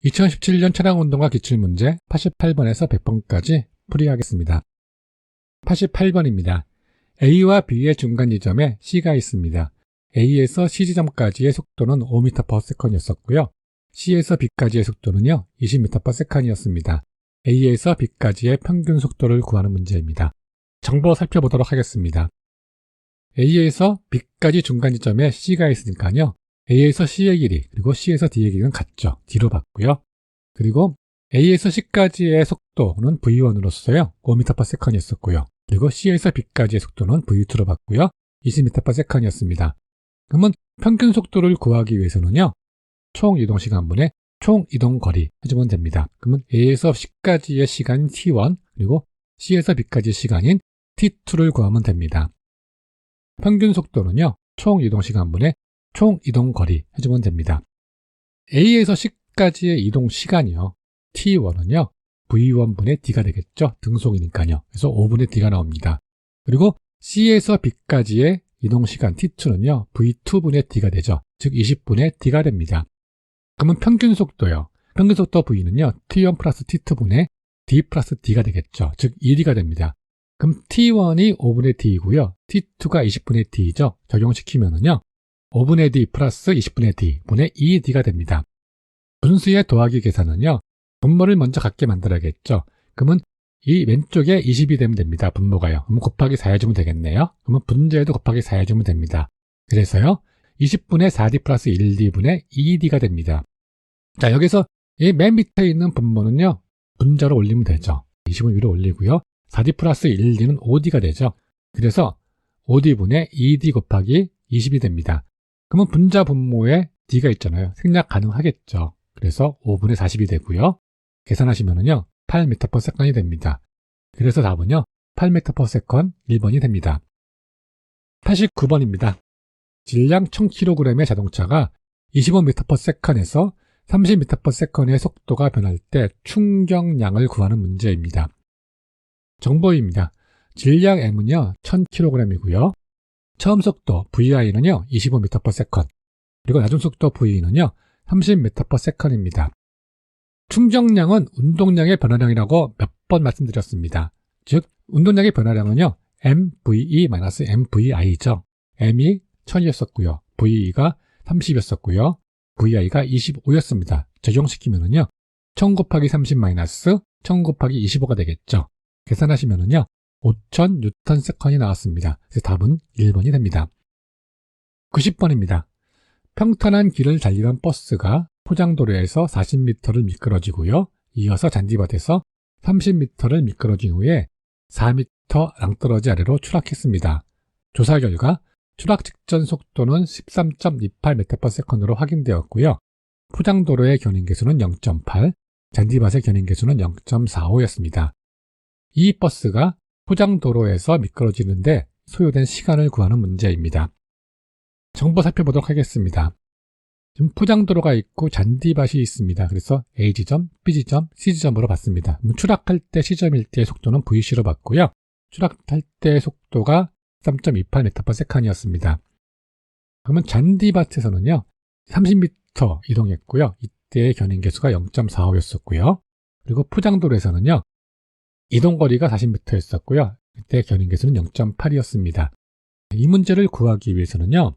2017년 차량운동과 기출문제 88번에서 100번까지 풀이하겠습니다. 88번입니다. A와 B의 중간 지점에 C가 있습니다. A에서 C 지점까지의 속도는 5m/s였었고요. C에서 B까지의 속도는요 20m/s이었습니다. A에서 B까지의 평균 속도를 구하는 문제입니다. 정보 살펴보도록 하겠습니다. A에서 B까지 중간 지점에 C가 있으니까요. A에서 C의 길이 그리고 C에서 D의 길이는 같죠. D로 봤고요. 그리고 A에서 C까지의 속도는 V1으로서요 5m/s였었고요. 그리고 C에서 B까지의 속도는 V2로 봤고요. 20m/s였습니다. 그러면 평균 속도를 구하기 위해서는요. 총 이동시간분의 총 이동거리 해주면 됩니다. 그러면 A에서 C까지의 시간인 T1 그리고 C에서 B까지의 시간인 T2를 구하면 됩니다. 평균 속도는요. 총 이동시간분의 총 이동거리 해주면 됩니다. A에서 C까지의 이동시간이요. T1은요. V1분의 D가 되겠죠. 등속이니까요. 그래서 5분의 D가 나옵니다. 그리고 C에서 B까지의 이동시간 T2는요. V2분의 D가 되죠. 즉 20분의 D가 됩니다. 그러면 평균 속도요. 평균 속도 V는요. T1 플러스 T2분의 D 플러스 D가 되겠죠. 즉 1D가 됩니다. 그럼 T1이 5분의 D이고요. T2가 20분의 D죠. 적용시키면은요. 5분의 D 플러스 20분의 D 분의 2D가 됩니다. 분수의 더하기 계산은요. 분모를 먼저 같게 만들어야겠죠. 그러면 이 왼쪽에 20이 되면 됩니다. 분모가요. 그러면 곱하기 4 해주면 되겠네요. 그러면 분자에도 곱하기 4 해주면 됩니다. 그래서요. 20분의 4D 플러스 1D분의 2D가 됩니다. 자, 여기서 이 맨 밑에 있는 분모는요. 분자로 올리면 되죠. 20을 위로 올리고요. 4D 플러스 1D는 5D가 되죠. 그래서 5D분의 2D 곱하기 20이 됩니다. 그러면 분자 분모에 D가 있잖아요. 생략 가능하겠죠. 그래서 5분의 40이 되고요. 계산하시면은요. 8m/s이 됩니다. 그래서 답은요. 8m/s 1번이 됩니다. 89번입니다. 질량 1000kg의 자동차가 25m/s에서 30m/s의 속도가 변할 때 충격량을 구하는 문제입니다. 정보입니다. 질량 M은요. 1000kg이고요. 처음 속도 VI는요. 25m/s 그리고 나중 속도 V는요. 30m/s입니다. 충격량은 운동량의 변화량이라고 몇 번 말씀드렸습니다. 즉 운동량의 변화량은요. MVE-MVI죠. M이 1000이었었고요. VE가 30이었었고요. VI가 25였습니다. 적용시키면은요. 1000 곱하기 30 마이너스 1000 곱하기 25가 되겠죠. 계산하시면은요. 5000Nm/s이 나왔습니다. 그래서 답은 1번이 됩니다. 90번입니다. 평탄한 길을 달리던 버스가 포장도로에서 40m를 미끄러지고요. 이어서 잔디밭에서 30m를 미끄러진 후에 4m 낭떠러지 아래로 추락했습니다. 조사 결과 추락 직전 속도는 13.28m/s로 확인되었고요. 포장도로의 견인계수는 0.8, 잔디밭의 견인계수는 0.45였습니다. 이 버스가 포장도로에서 미끄러지는데 소요된 시간을 구하는 문제입니다. 정보 살펴보도록 하겠습니다. 지금 포장도로가 있고 잔디밭이 있습니다. 그래서 A지점, B지점, C지점으로 봤습니다. 추락할 때 C점일 때의 속도는 VC로 봤고요. 추락할 때의 속도가 13.28m/s이었습니다. 그러면 잔디밭에서는요. 30m 이동했고요. 이때의 견인계수가 0.45였었고요. 그리고 포장도로에서는요. 이동거리가 40m였었고요. 이때 견인계수는 0.8이었습니다. 이 문제를 구하기 위해서는요.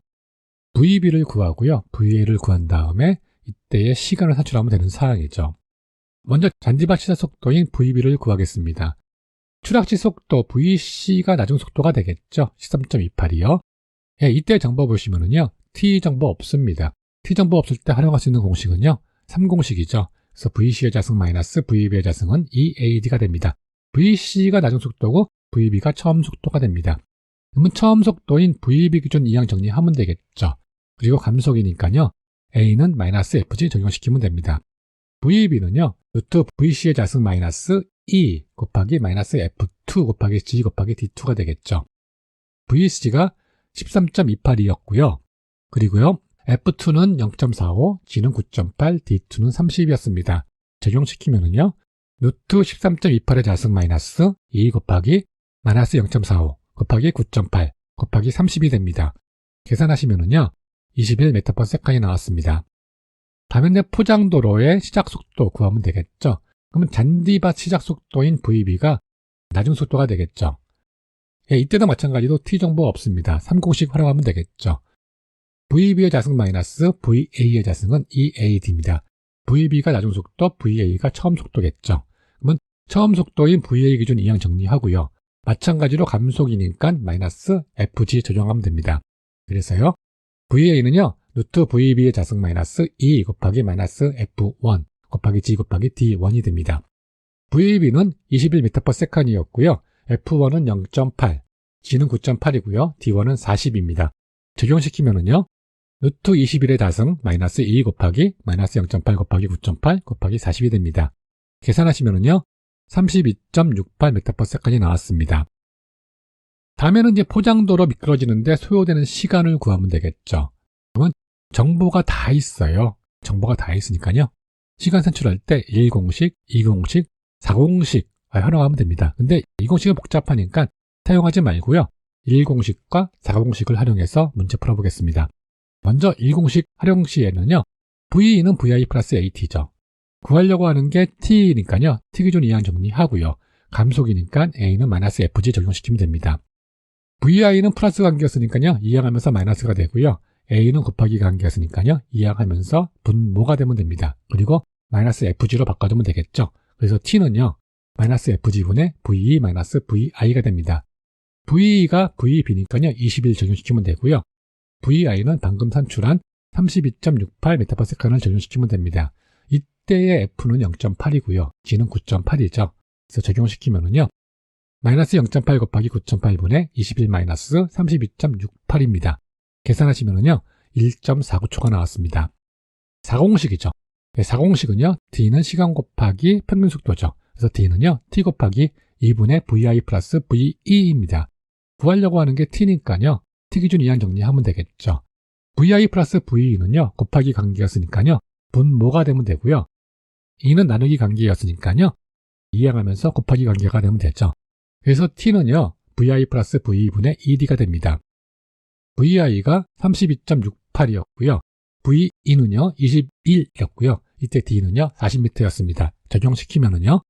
VB를 구하고요. VA를 구한 다음에 이때의 시간을 산출하면 되는 사항이죠. 먼저 잔디밭 시작 속도인 VB를 구하겠습니다. 추락시 속도 VC가 나중 속도가 되겠죠. 13.28이요. 예, 이때 정보 보시면은요. T 정보 없습니다. T 정보 없을 때 활용할 수 있는 공식은요. 3공식이죠. 그래서 VC의 자승 마이너스 VB의 자승은 EAD가 됩니다. VC가 나중 속도고 VB가 처음 속도가 됩니다. 그러면 처음 속도인 VB 기준 이항 정리하면 되겠죠. 그리고 감속이니까요. A는 마이너스 FG 적용시키면 됩니다. VB는요. 루트 VC의 자승 마이너스 E 곱하기 마이너스 F2 곱하기 G 곱하기 D2가 되겠죠. VC가 13.28이었고요. 그리고요. F2는 0.45, G는 9.8, D2는 30이었습니다. 적용시키면은요. 루트 13.28의 자승 마이너스 2 곱하기 마이너스 0.45 곱하기 9.8 곱하기 30이 됩니다. 계산하시면은요. 21m/s이 나왔습니다. 다면대 포장도로의 시작속도 구하면 되겠죠. 그러면 잔디밭 시작속도인 VB가 나중속도가 되겠죠. 예, 이때도 마찬가지로 T정보 없습니다. 3공식 활용하면 되겠죠. VB의 자승 마이너스 VA의 자승은 EAD입니다. VB가 나중속도, VA가 처음속도겠죠. 그러면 처음속도인 VA 기준 이항 정리하고요. 마찬가지로 감속이니까 마이너스 FG 적용하면 됩니다. 그래서요, VA는요, 루트 VB의 자승 마이너스 E 곱하기 마이너스 F1 곱하기 G 곱하기 D1이 됩니다. VAB는 21m/s이었고요. F1은 0.8, G는 9.8이고요. D1은 40입니다. 적용시키면은요, 루트 21의 자승 마이너스 2 곱하기 마이너스 0.8 곱하기 9.8 곱하기 40이 됩니다. 계산하시면은요, 32.68m/s이 나왔습니다. 다음에는 이제 포장도로 미끄러지는데 소요되는 시간을 구하면 되겠죠. 그러면 정보가 다 있어요. 정보가 다 있으니까요. 시간 산출할 때 1공식, 2공식, 4공식 활용하면 됩니다. 근데 이 공식은 복잡하니까 사용하지 말고요. 1공식과 4공식을 활용해서 문제 풀어보겠습니다. 먼저 1공식 활용 시에는요. V는 VI 플러스 AT죠. 구하려고 하는 게 T니까요. T 기준 이항 정리하고요. 감속이니까 A는 마이너스 FG 적용시키면 됩니다. VI는 플러스 관계였으니까요. 이항하면서 마이너스가 되고요. A는 곱하기 관계였으니까요. 이항하면서 분모가 되면 됩니다. 그리고 마이너스 FG로 바꿔두면 되겠죠. 그래서 T는요. 마이너스 FG분의 VE 마이너스 VI가 됩니다. VE가 VB니까요. 21 적용시키면 되고요. VI는 방금 산출한 32.68m/s를 적용시키면 됩니다. 이때의 F는 0.8이고요. G는 9.8이죠. 그래서 적용시키면은요. 마이너스 0.8 곱하기 9.8분의 21 마이너스 32.68입니다. 계산하시면은요. 1.49초가 나왔습니다. 4공식이죠. 4공식은요. D는 시간 곱하기 평균속도죠. 그래서 D는요. T 곱하기 2분의 VI 플러스 VE입니다. 구하려고 하는 게 T니까요. T 기준 이항 정리하면 되겠죠. VI 플러스 VE는요. 곱하기 관계였으니까요. 분모가 되면 되고요. E는 나누기 관계였으니까요. 이항하면서 곱하기 관계가 되면 되죠. 그래서 T는요. VI 플러스 VE분의 ED가 됩니다. VI가 32.68이었고요. VE는요. 21이었고요. 이때 D는요. 40m였습니다. 적용시키면은요.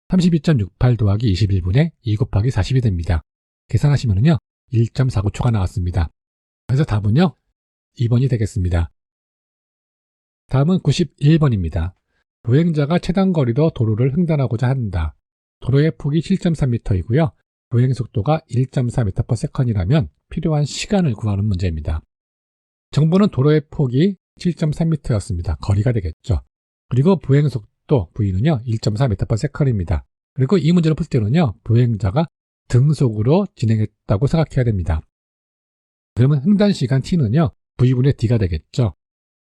32.68 더하기 21분의 2 곱하기 40이 됩니다. 계산하시면은요. 1.49초가 나왔습니다. 그래서 답은요. 2번이 되겠습니다. 다음은 91번입니다. 보행자가 최단 거리로 도로를 횡단하고자 한다. 도로의 폭이 7.3m이고요. 보행속도가 1.4m/s이라면 필요한 시간을 구하는 문제입니다. 정보는 도로의 폭이 7.3m였습니다. 거리가 되겠죠. 그리고 보행속도 V는요. 1.4m/s입니다. 그리고 이 문제를 풀 때는요. 보행자가 등속으로 진행했다고 생각해야 됩니다. 그러면 횡단시간 T는요. V분의 D가 되겠죠.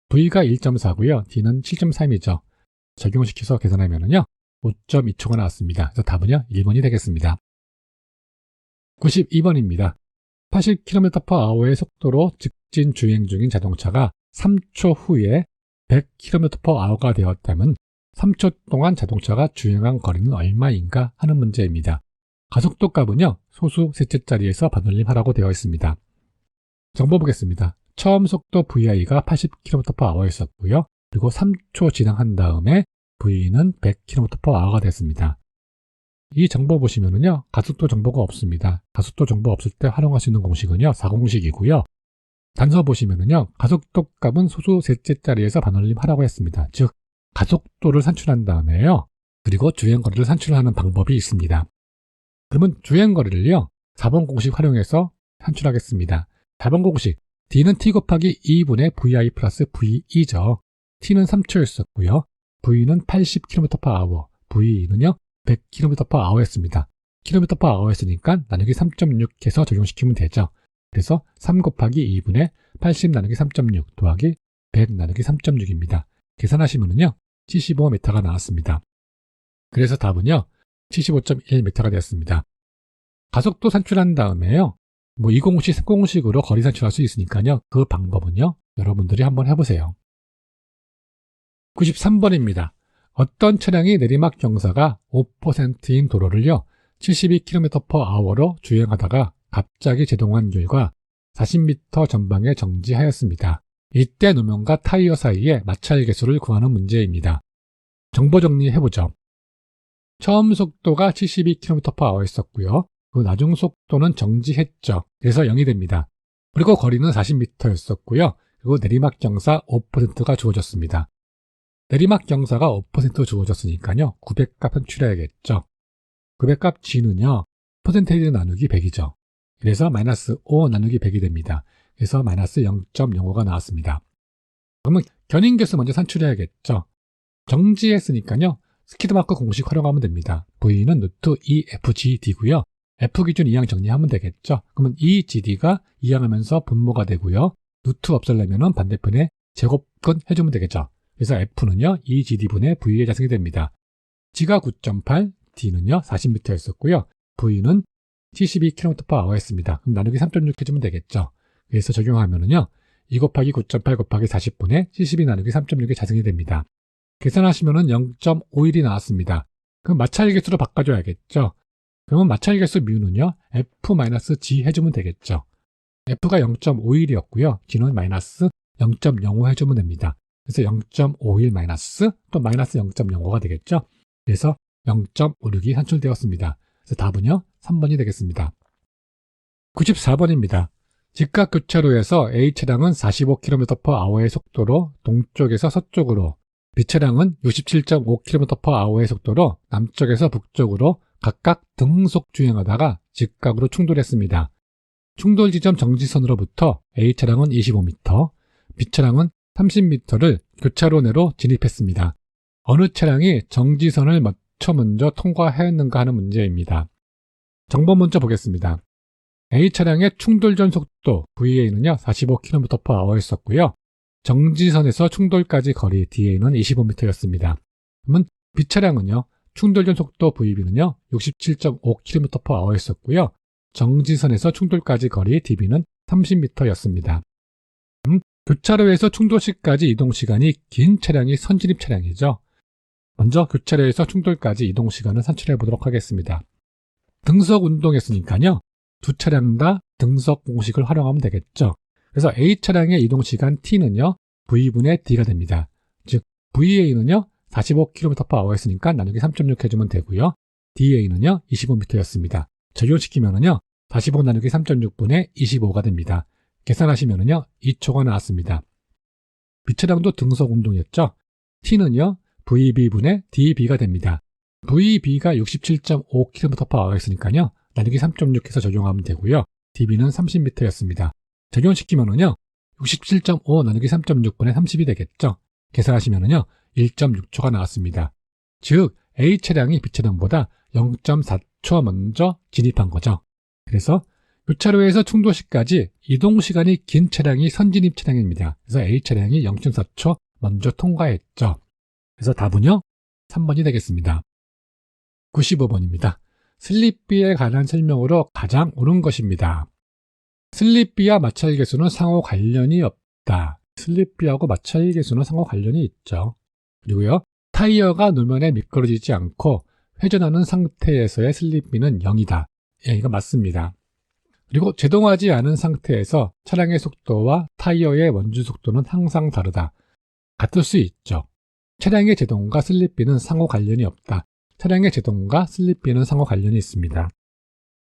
V가 1.4고요. D는 7.3이죠. 적용시켜서 계산하면은요. 5.2초가 나왔습니다. 그래서 답은요. 1번이 되겠습니다. 92번입니다. 80km/h의 속도로 직진 주행 중인 자동차가 3초 후에 100km/h가 되었다면 3초 동안 자동차가 주행한 거리는 얼마인가 하는 문제입니다. 가속도 값은요. 소수 셋째 자리에서 반올림하라고 되어 있습니다. 정보 보겠습니다. 처음 속도 VI가 80km/h였었고요. 그리고 3초 지나한 다음에 V는 100km/h가 됐습니다. 이 정보 보시면은요. 가속도 정보가 없습니다. 가속도 정보 없을 때 활용할 수 있는 공식은요. 4공식이고요. 단서 보시면은요. 가속도 값은 소수 셋째 자리에서 반올림하라고 했습니다. 즉 가속도를 산출한 다음에요. 그리고 주행거리를 산출하는 방법이 있습니다. 그러면 주행거리를요. 4번 공식 활용해서 산출하겠습니다. 4번 공식 D는 T 곱하기 2분의 VI 플러스 VE죠. T는 3초였었고요. V는 80km/h, VE는요 100km/h였습니다. km/h였으니까 나누기 3.6 해서 적용시키면 되죠. 그래서 3 곱하기 2분의 80 나누기 3.6 더하기 100 나누기 3.6입니다. 계산하시면은요 75m가 나왔습니다. 그래서 답은요 75.1m가 되었습니다. 가속도 산출한 다음에요. 2공식, 3공식으로 거리 산출할 수 있으니까요. 그 방법은요. 여러분들이 한번 해보세요. 93번입니다. 어떤 차량이 내리막 경사가 5%인 도로를요. 72km/h로 주행하다가 갑자기 제동한 결과 40m 전방에 정지하였습니다. 이때 노면과 타이어 사이의 마찰 계수를 구하는 문제입니다. 정보 정리해보죠. 처음 속도가 72km/h였었고요. 그 나중 속도는 정지했죠. 그래서 0이 됩니다. 그리고 거리는 40m였었고요. 그리고 내리막 경사 5%가 주어졌습니다. 내리막 경사가 5% 주어졌으니까요. 900값 편출해야겠죠. 900값 G는요. 퍼센테이지 나누기 100이죠. 그래서 마이너스 5 나누기 100이 됩니다. 그래서 마이너스 0.05가 나왔습니다. 그러면 견인계수 먼저 산출해야겠죠. 정지했으니까요. 스키드마크 공식 활용하면 됩니다. V는 루트 2FGD고요. F 기준 이항 정리하면 되겠죠. 그러면 EGD가 이항하면서 분모가 되고요. 루트 없애려면 반대편에 제곱근 해주면 되겠죠. 그래서 F는요. EGD분의 V의 자승이 됩니다. G가 9.8, D는요. 40m였었고요. V는 72km/h였습니다. 그럼 나누기 3.6 해주면 되겠죠. 그래서 적용하면은요. 2 곱하기 9.8 곱하기 40분의 72 나누기 3.6의 자승이 됩니다. 계산하시면은 0.51이 나왔습니다. 그럼 마찰 계수로 바꿔줘야겠죠. 그러면 마찰 계수 뮤는요. F-G 해주면 되겠죠. F가 0.51이었고요. G는 마이너스 0.05 해주면 됩니다. 그래서 0.51 마이너스 또 마이너스 0.05가 되겠죠. 그래서 0.56이 산출되었습니다. 그래서 답은요. 3번이 되겠습니다. 94번입니다. 직각 교차로에서 A차량은 45km/h의 속도로 동쪽에서 서쪽으로, B차량은 67.5km/h의 속도로 남쪽에서 북쪽으로 각각 등속 주행하다가 직각으로 충돌했습니다. 충돌 지점 정지선으로부터 A차량은 25m, B차량은 30m를 교차로 내로 진입했습니다. 어느 차량이 정지선을 먼저 통과하였는가 하는 문제입니다. 정보 먼저 보겠습니다. A차량의 충돌 전 속도 VA는요 45km/h였었고요. 정지선에서 충돌까지 거리 DA는 25m였습니다. 그러면 B차량은요 충돌 전 속도 VB는요 67.5km/h였었고요. 정지선에서 충돌까지 거리 DB는 30m였습니다. 교차로에서 충돌시까지 이동시간이 긴 차량이 선진입 차량이죠. 먼저 교차로에서 충돌까지 이동시간을 산출해 보도록 하겠습니다. 등석 운동했으니까요. 두 차량 다 등석 공식을 활용하면 되겠죠. 그래서 A차량의 이동시간 T는요. V분의 D가 됩니다. 즉 VA는요. 45km/h였으니까 나누기 3.6 해주면 되고요. DA는요. 25m였습니다. 적용시키면은요. 45 나누기 3.6분의 25가 됩니다. 계산하시면은요. 2초가 나왔습니다. B차량도 등석 운동이었죠. T는요. VB분의 DB가 됩니다. VB가 67.5km/h였으니까요. 나누기 3.6 해서 적용하면 되고요. DB는 30m였습니다. 적용시키면은요. 67.5 나누기 3.6분의 30이 되겠죠. 계산하시면은요. 1.6초가 나왔습니다. 즉 A차량이 B차량보다 0.4초 먼저 진입한 거죠. 그래서 교차로에서 충돌시까지 이동시간이 긴 차량이 선진입 차량입니다. 그래서 A차량이 0.4초 먼저 통과했죠. 그래서 답은요. 3번이 되겠습니다. 95번입니다. 슬립비에 관한 설명으로 가장 옳은 것입니다. 슬립비와 마찰 계수는 상호 관련이 없다. 슬립비하고 마찰 계수는 상호 관련이 있죠. 그리고요. 타이어가 노면에 미끄러지지 않고 회전하는 상태에서의 슬립비는 0이다. 예, 이거 맞습니다. 그리고 제동하지 않은 상태에서 차량의 속도와 타이어의 원주 속도는 항상 다르다. 같을 수 있죠. 차량의 제동과 슬립비는 상호 관련이 없다. 차량의 제동과 슬립비는 상호 관련이 있습니다.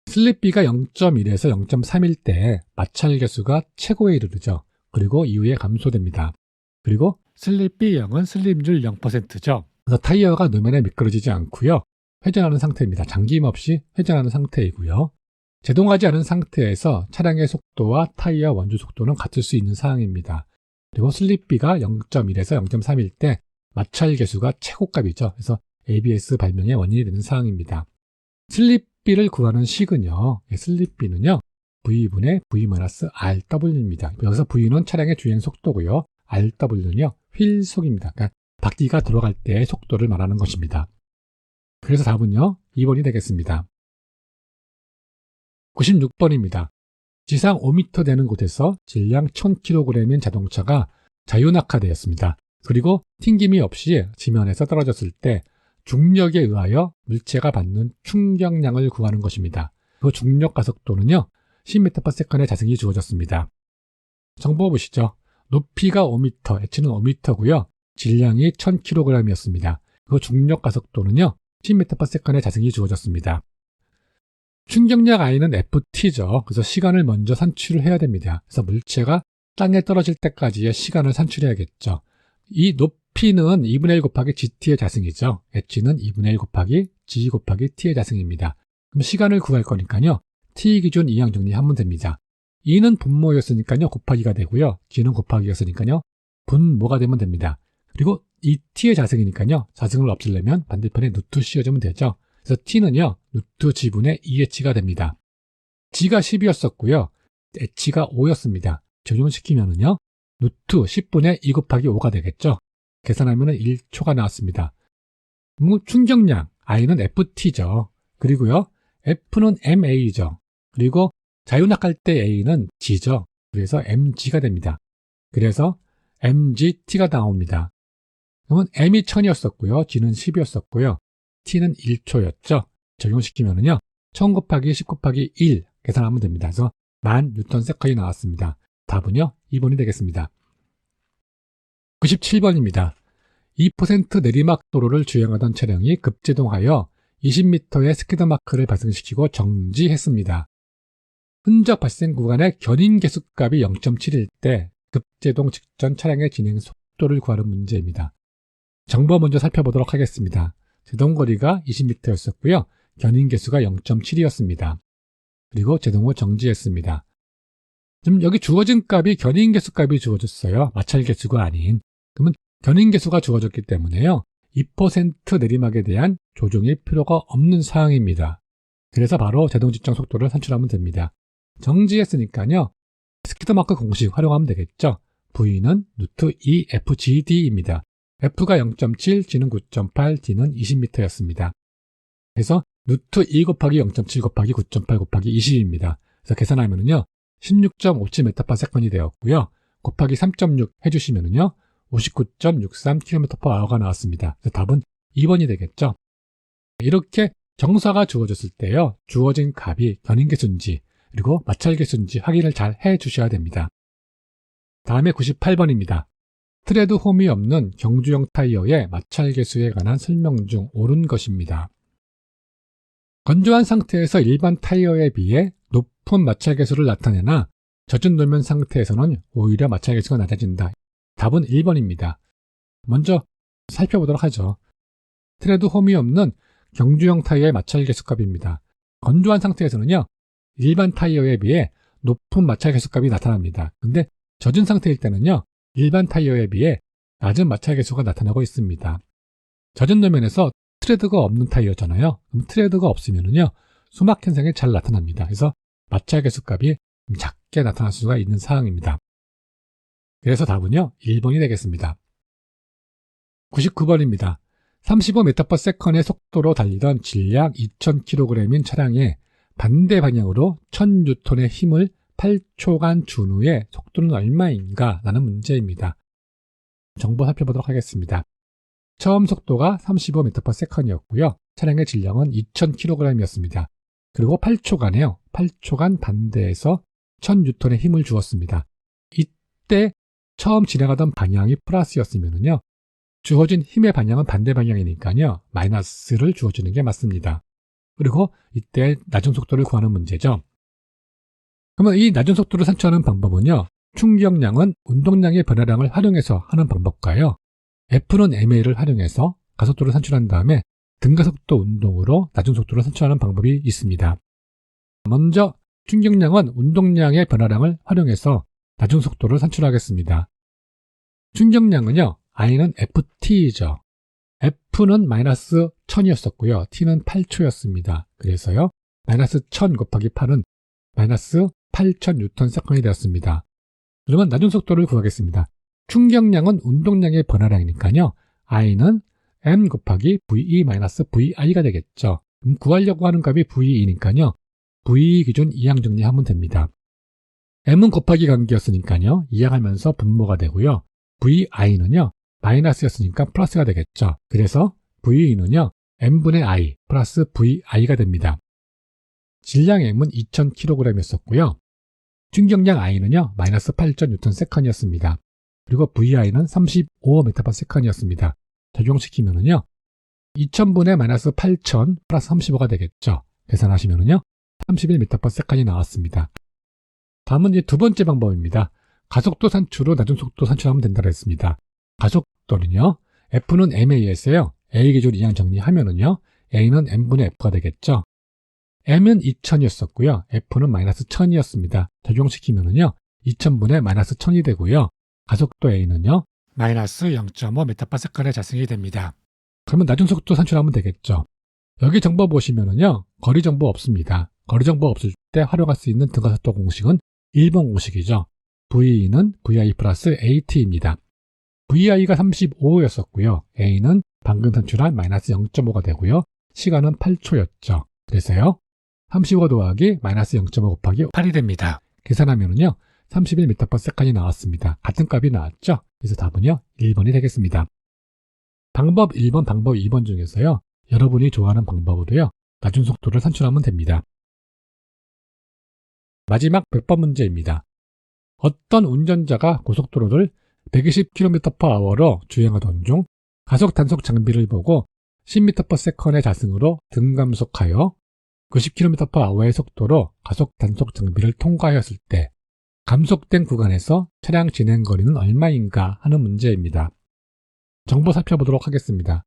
슬립비가 0.1에서 0.3일 때 마찰 계수가 최고에 이르르죠. 그리고 이후에 감소됩니다. 그리고 슬립비 0은 슬립률 0%죠. 그래서 타이어가 노면에 미끄러지지 않고요. 회전하는 상태입니다. 잠김 없이 회전하는 상태이고요. 제동하지 않은 상태에서 차량의 속도와 타이어 원주 속도는 같을 수 있는 상황입니다. 그리고 슬립비가 0.1에서 0.3일 때 마찰 계수가 최고값이죠. 그래서 ABS 발명의 원인이 되는 상황입니다. 슬립비를 구하는 식은요. 슬립비는요. V분의 V-RW입니다. 여기서 V는 차량의 주행 속도고요. RW는요. 휠속입니다. 그러니까 바퀴가 들어갈 때의 속도를 말하는 것입니다. 그래서 답은요. 2번이 되겠습니다. 96번입니다. 지상 5m 되는 곳에서 질량 1000kg인 자동차가 자유낙하되었습니다. 그리고 튕김이 없이 지면에서 떨어졌을 때 중력에 의하여 물체가 받는 충격량을 구하는 것입니다. 그 중력 가속도는요. 10m/s의 자승이 주어졌습니다. 정보 보시죠. 높이가 5m, h는 5m고요. 질량이 1000kg이었습니다. 그 중력 가속도는요, 10m/s의 자승이 주어졌습니다. 충격력 I는 FT죠. 그래서 시간을 먼저 산출을 해야 됩니다. 그래서 물체가 땅에 떨어질 때까지의 시간을 산출해야겠죠. 이 높이는 2분의 1 곱하기 GT의 자승이죠. h는 2분의 1 곱하기 G 곱하기 T의 자승입니다. 그럼 시간을 구할 거니까요. T 기준 이항 정리하면 됩니다. E는 분모였으니까요. 곱하기가 되고요. G는 곱하기였으니까요. 분모가 되면 됩니다. 그리고 이 T의 자승이니까요. 자승을 없애려면 반대편에 루트 씌워주면 되죠. 그래서 T는요. 루트 G분의 2H가 됩니다. G가 10이었었고요. H가 5였습니다. 적용시키면은요. 루트 10분의 2 곱하기 5가 되겠죠. 계산하면 1초가 나왔습니다. 충격량 I는 FT죠. 그리고요. F는 MA죠. 그리고 자유낙할 때 A는 G죠. 그래서 MG가 됩니다. 그래서 MGT가 나옵니다. 그러면 M이 1000이었었고요. G는 10이었었고요. T는 1초였죠. 적용시키면은요. 1000 곱하기 10 곱하기 1 계산하면 됩니다. 그래서 10,000N이 나왔습니다. 답은요. 2번이 되겠습니다. 97번입니다. 2% 내리막 도로를 주행하던 차량이 급제동하여 20m의 스키드마크를 발생시키고 정지했습니다. 흔적 발생 구간의 견인 계수값이 0.7일 때 급제동 직전 차량의 진행 속도를 구하는 문제입니다. 정보 먼저 살펴보도록 하겠습니다. 제동거리가 20m였었고요. 견인 계수가 0.7이었습니다. 그리고 제동 후 정지했습니다. 지금 여기 주어진 값이 견인 계수 값이 주어졌어요. 마찰 계수가 아닌. 그러면 견인 계수가 주어졌기 때문에요. 2% 내리막에 대한 조정이 필요가 없는 사항입니다. 그래서 바로 제동 직전 속도를 산출하면 됩니다. 정지했으니까요. 스키드마크 공식 활용하면 되겠죠. V는 루트 2FGD입니다. F가 0.7, G는 9.8, D는 20m였습니다. 그래서 루트 2 곱하기 0.7 곱하기 9.8 곱하기 20입니다. 그래서 계산하면은요. 16.57m/s이 되었고요. 곱하기 3.6 해주시면은요. 59.63km/h가 나왔습니다. 그래서 답은 2번이 되겠죠. 이렇게 정사가 주어졌을 때요. 주어진 값이 견인계수인지 그리고 마찰계수인지 확인을 잘 해주셔야 됩니다. 다음에 98번입니다. 트레드 홈이 없는 경주용 타이어의 마찰계수에 관한 설명 중 옳은 것입니다. 건조한 상태에서 일반 타이어에 비해 높은 마찰계수를 나타내나 젖은 노면 상태에서는 오히려 마찰계수가 낮아진다. 답은 1번입니다. 먼저 살펴보도록 하죠. 트레드 홈이 없는 경주용 타이어의 마찰계수값입니다. 건조한 상태에서는요. 일반 타이어에 비해 높은 마찰계수값이 나타납니다. 근데 젖은 상태일 때는요. 일반 타이어에 비해 낮은 마찰계수가 나타나고 있습니다. 젖은 노면에서 트레드가 없는 타이어잖아요. 그럼 트레드가 없으면은요. 수막 현상이 잘 나타납니다. 그래서 마찰계수 값이 작게 나타날 수가 있는 사항입니다. 그래서 답은요. 1번이 되겠습니다. 99번입니다. 35m/s의 속도로 달리던 질량 2000kg인 차량에 반대 방향으로 1000N의 힘을 8초간 준 후에 속도는 얼마인가? 라는 문제입니다. 정보 살펴보도록 하겠습니다. 처음 속도가 35m/s이었고요. 차량의 질량은 2000kg이었습니다. 그리고 8초간에요. 8초간 반대에서 1000N의 힘을 주었습니다. 이때 처음 진행하던 방향이 플러스였으면요. 주어진 힘의 방향은 반대 방향이니까요. 마이너스를 주어주는 게 맞습니다. 그리고 이때 낮은 속도를 구하는 문제죠. 그러면 이 낮은 속도를 산출하는 방법은요. 충격량은 운동량의 변화량을 활용해서 하는 방법과요. F는 MA를 활용해서 가속도를 산출한 다음에 등가속도 운동으로 낮은 속도를 산출하는 방법이 있습니다. 먼저 충격량은 운동량의 변화량을 활용해서 낮은 속도를 산출하겠습니다. 충격량은요. I는 FT이죠. F는 마이너스 1000이었었고요. T는 8초였습니다. 그래서요. 마이너스 1000 곱하기 8은 마이너스 8000N이 되었습니다. 그러면 낮은 속도를 구하겠습니다. 충격량은 운동량의 변화량이니까요. I는 M 곱하기 VE-VI가 되겠죠. 구하려고 하는 값이 VE니까요. VE 기준 이항 정리하면 됩니다. M은 곱하기 관계였으니까요. 이항하면서 분모가 되고요. VI는요. 마이너스였으니까 플러스가 되겠죠. 그래서 VE는요. M분의 I 플러스 VI가 됩니다. 질량 M은 2000kg이었었고요. 충격량 I는요. 마이너스 8000N이었습니다. 그리고 VI는 35m/s이었습니다. 적용시키면은요, 2000분의 마이너스 8000 플러스 35가 되겠죠. 계산하시면은요, 31m/s이 나왔습니다. 다음은 이제 두 번째 방법입니다. 가속도 산출로 낮은 속도 산출하면 된다고 했습니다. 가속도는요, F는 MAS예요. A 기준 이항 정리하면은요, A는 M분의 F가 되겠죠. M은 2000이었었고요. F는 마이너스 1000이었습니다. 적용시키면은요, 2000분의 마이너스 1000이 되고요. 가속도 A는요, 마이너스 0.5m/s의 자승이 됩니다. 그러면 낮은 속도 산출하면 되겠죠. 여기 정보 보시면은요, 거리 정보 없습니다. 거리 정보 없을 때 활용할 수 있는 등가속도 공식은 1번 공식이죠. V는 VI 플러스 AT입니다. VI가 35였었고요. A는 방금 산출한 마이너스 0.5가 되고요. 시간은 8초였죠. 그래서요, 35 더하기 마이너스 0.5 곱하기 8이 됩니다. 계산하면은요, 31m/s이 나왔습니다. 같은 값이 나왔죠? 그래서 답은요, 1번이 되겠습니다. 방법 1번, 방법 2번 중에서요, 여러분이 좋아하는 방법으로요, 낮은 속도를 산출하면 됩니다. 마지막 100번 문제입니다. 어떤 운전자가 고속도로를 120km/h로 주행하던 중 가속 단속 장비를 보고 10m/s의 자승으로 등감속하여 90km/h의 속도로 가속 단속 장비를 통과하였을 때 감속된 구간에서 차량 진행 거리는 얼마인가 하는 문제입니다. 정보 살펴보도록 하겠습니다.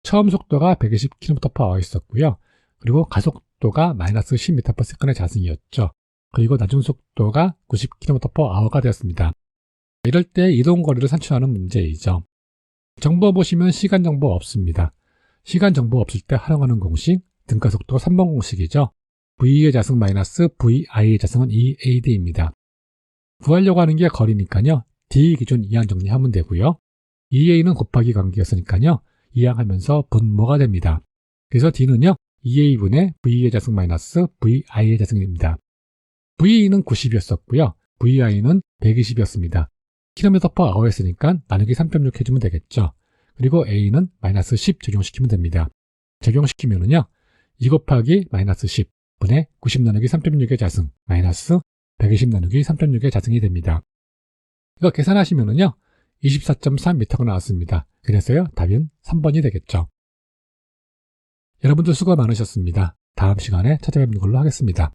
처음 속도가 120km/h였었고요. 그리고 가속도가 마이너스 10m/s의 자승이었죠. 그리고 낮은 속도가 90km/h가 되었습니다. 이럴 때 이동 거리를 산출하는 문제이죠. 정보 보시면 시간 정보 없습니다. 시간 정보 없을 때 활용하는 공식, 등가속도 3번 공식이죠. V의 자승 마이너스 VI의 자승은 EAD입니다. 구하려고 하는 게 거리니까요. D 기준 이항 정리하면 되고요. EA는 곱하기 관계였으니까요. 이항하면서 분모가 됩니다. 그래서 D는요. EA분의 V의 자승 마이너스 VI의 자승입니다. VE는 90이었었고요. VI는 120이었습니다. km/h였으니까 나누기 3.6 해주면 되겠죠. 그리고 A는 마이너스 10 적용시키면 됩니다. 적용시키면은요, 2 곱하기 마이너스 10분의 90 나누기 3.6의 자승 마이너스 120 나누기 3.6의 자승이 됩니다. 이거 계산하시면은요, 24.3m가 나왔습니다. 그래서요, 답은 3번이 되겠죠. 여러분들 수고 많으셨습니다. 다음 시간에 찾아뵙는 걸로 하겠습니다.